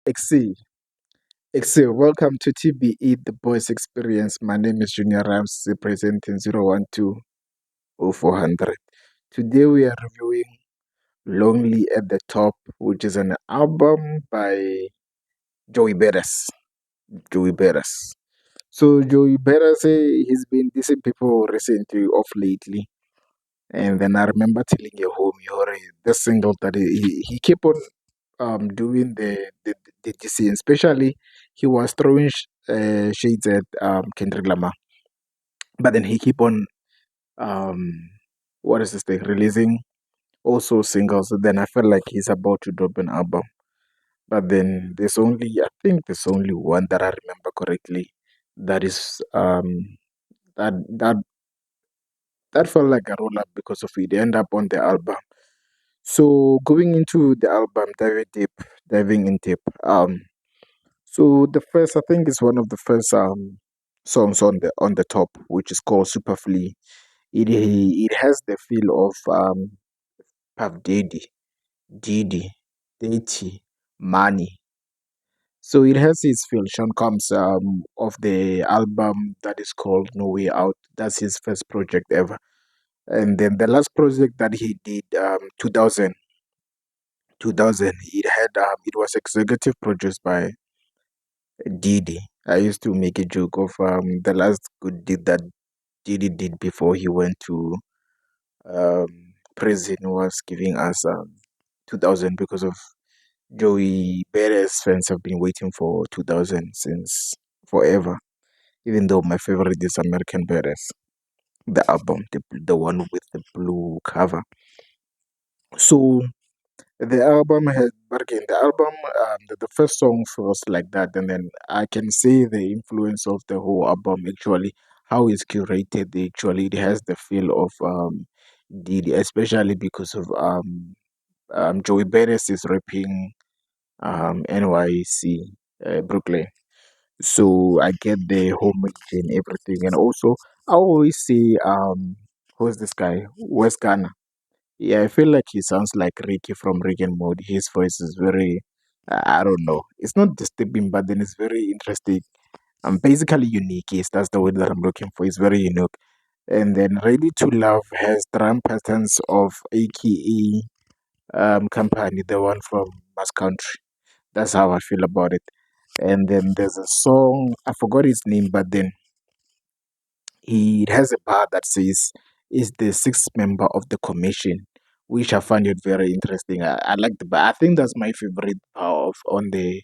XC, XC, welcome to TBE, the Boys Experience. My name is Junior Ramss, representing 0120400. Today we are reviewing Lonely at the Top, which is an album by Joey Beres. Joey Beres. So Joey Beres, he's been dissing people recently, off lately. And then I remember telling you home, the single that he kept on doing the DC, especially he was throwing shades at Kendrick Lamar, but then he keep on um what is this thing releasing also singles. Then I felt like he's about to drop an album, but then I think there's only one that I remember correctly that is that that that felt like a roll up because of it. They end up on the album. So going into the album, diving in deep. So the first, I think, is one of the first songs on the top, which is called Superfly. It has the feel of Puff Diddy, Dirty, Money. So it has its feel. Sean comes of the album that is called No Way Out. That's his first project ever. And then the last project that he did, 2000, it was executive produced by Diddy. I used to make a joke of the last good deed that Diddy did before he went to prison was giving us 2000 because of Joey Perez fans have been waiting for 2000 since forever. Even though my favorite is American Perez, the album, the one with the blue cover. So the album, the first song was like that, and then I can see the influence of the whole album actually, how it's curated. Actually, it has the feel of Diddy, especially because of Joey Badass is rapping NYC, Brooklyn. So I get the homage and everything, and also I always see who's this guy, West Ghana. Yeah, I feel like he sounds like Ricky from Rick and Morty. His voice is very, I don't know. It's not disturbing, but then it's very interesting. Basically unique. Yes, that's the word that I'm looking for. It's very unique. And then Ready to Love has drum patterns of AKE company, the one from Mass Country. That's how I feel about it. And then there's a song, I forgot his name, but then he has a bar that says is the sixth member of the commission, which I find it very interesting. I like the bar. I think that's my favorite bar of on the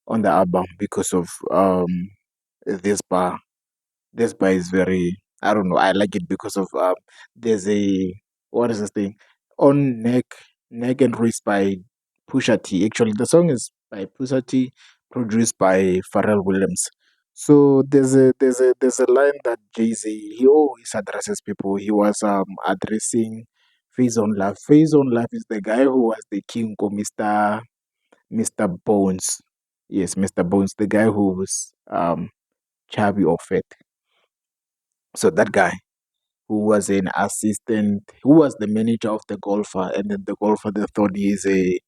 album because of this bar. This bar is very, I don't know, I like it because of there's a, what is this thing? On Neck and Wrist by Pusha T. Actually, the song is by Pusha T, produced by Pharrell Williams. So there's a line that Jay-Z, he always addresses people. He was addressing Phase on Love. Phase on Love is the guy who was the king of Mr. Bones. Yes, Mr. Bones, the guy who was chubby or fat. So that guy who was an assistant, who was the manager of the golfer, and then the golfer they thought he's a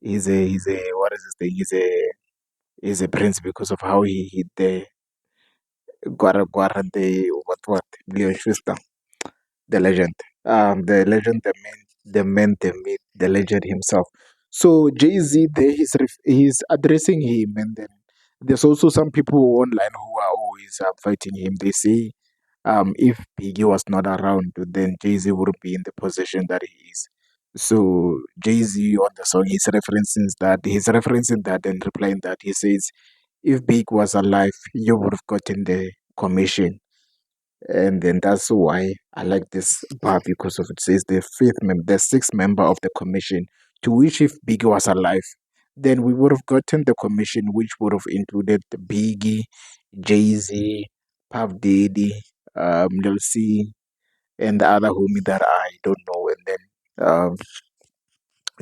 what is this thing? He's a prince because of how he hit the the what Leon Schuster, the legend, the myth, the legend himself. So Jay Z there he's addressing him, and then there's also some people online who are always fighting him. They say if Biggie was not around, then Jay Z wouldn't be in the position that he is. So Jay Z on the song he's referencing that and replying that he says, if Big was alive, you would have gotten the commission. And then that's why I like this bar because of it says the sixth member of the commission, to which if Biggie was alive, then we would have gotten the commission, which would have included Biggie, Jay Z, Puff Daddy, Lil C, and the other homie that I don't know. And then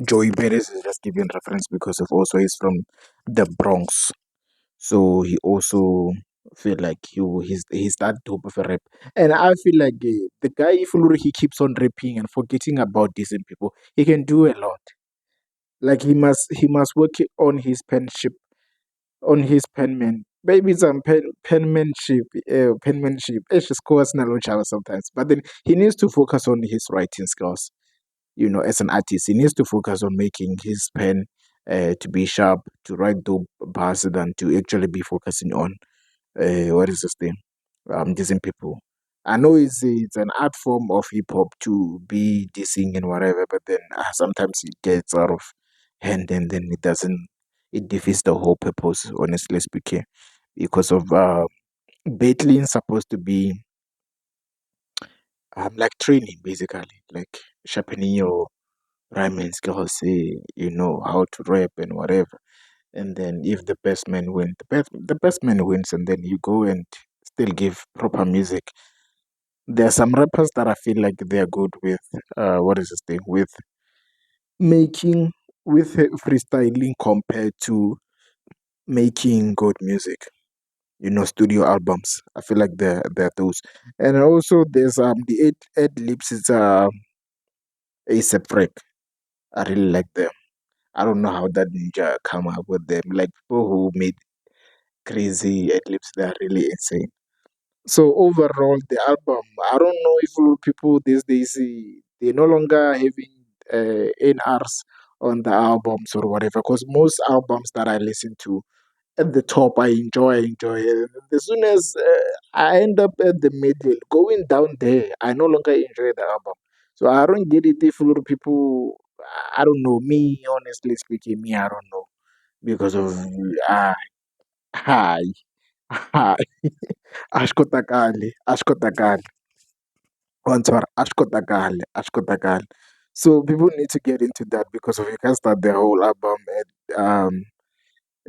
Joey Perez is just giving reference because of also he's from the Bronx, so he also feel like he's that dope of a rap. And I feel like the guy, if he keeps on rapping and forgetting about decent people, he can do a lot. Like he must work on his penship, on his penman. Maybe some penmanship. It's just course sometimes. But then he needs to focus on his writing skills. As an artist, he needs to focus on making his pen to be sharp, to write dope bars, than to actually be focusing on what is this thing? Dissing people. I know it's an art form of hip hop to be dissing and whatever, but then sometimes it gets out of hand, and then it defeats the whole purpose, honestly speaking, because of battling supposed to be like training, basically, like sharpening your rhyming skills, how to rap and whatever. And then if the best man wins, the best man wins, and then you go and still give proper music. There are some rappers that I feel like they're good with what is this thing, with making, with freestyling compared to making good music. Studio albums. I feel like they're those. And also there's the eight ad libs is A$AP Rocky. I really like them. I don't know how that ninja come up with them. Like people who made crazy ad libs, they're really insane. So overall, the album, I don't know if people these days they no longer having NRs on the albums or whatever. Because most albums that I listen to at the top, I enjoy. And as soon as I end up at the middle, going down there, I no longer enjoy the album. So I don't get it if a lot of people. I don't know. Me, honestly speaking, me, I don't know because of ah, hi, hi, ashkotakali. Ashkotakali. So people need to get into that because of you can start the whole album at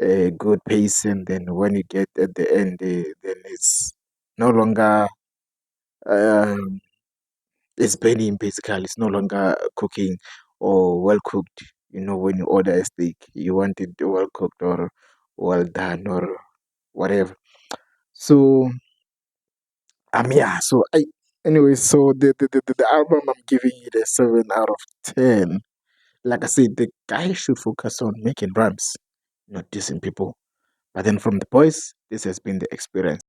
a good pace, and then when you get at the end, then it's no longer um, it's burning. Basically, it's no longer cooking or well cooked. When you order a steak, you want it well cooked or well done or whatever. So yeah. So anyway. So the album, I'm giving it a 7 out of 10. Like I said, the guy should focus on making rhymes, not dissing people. But then from the boys, this has been the experience.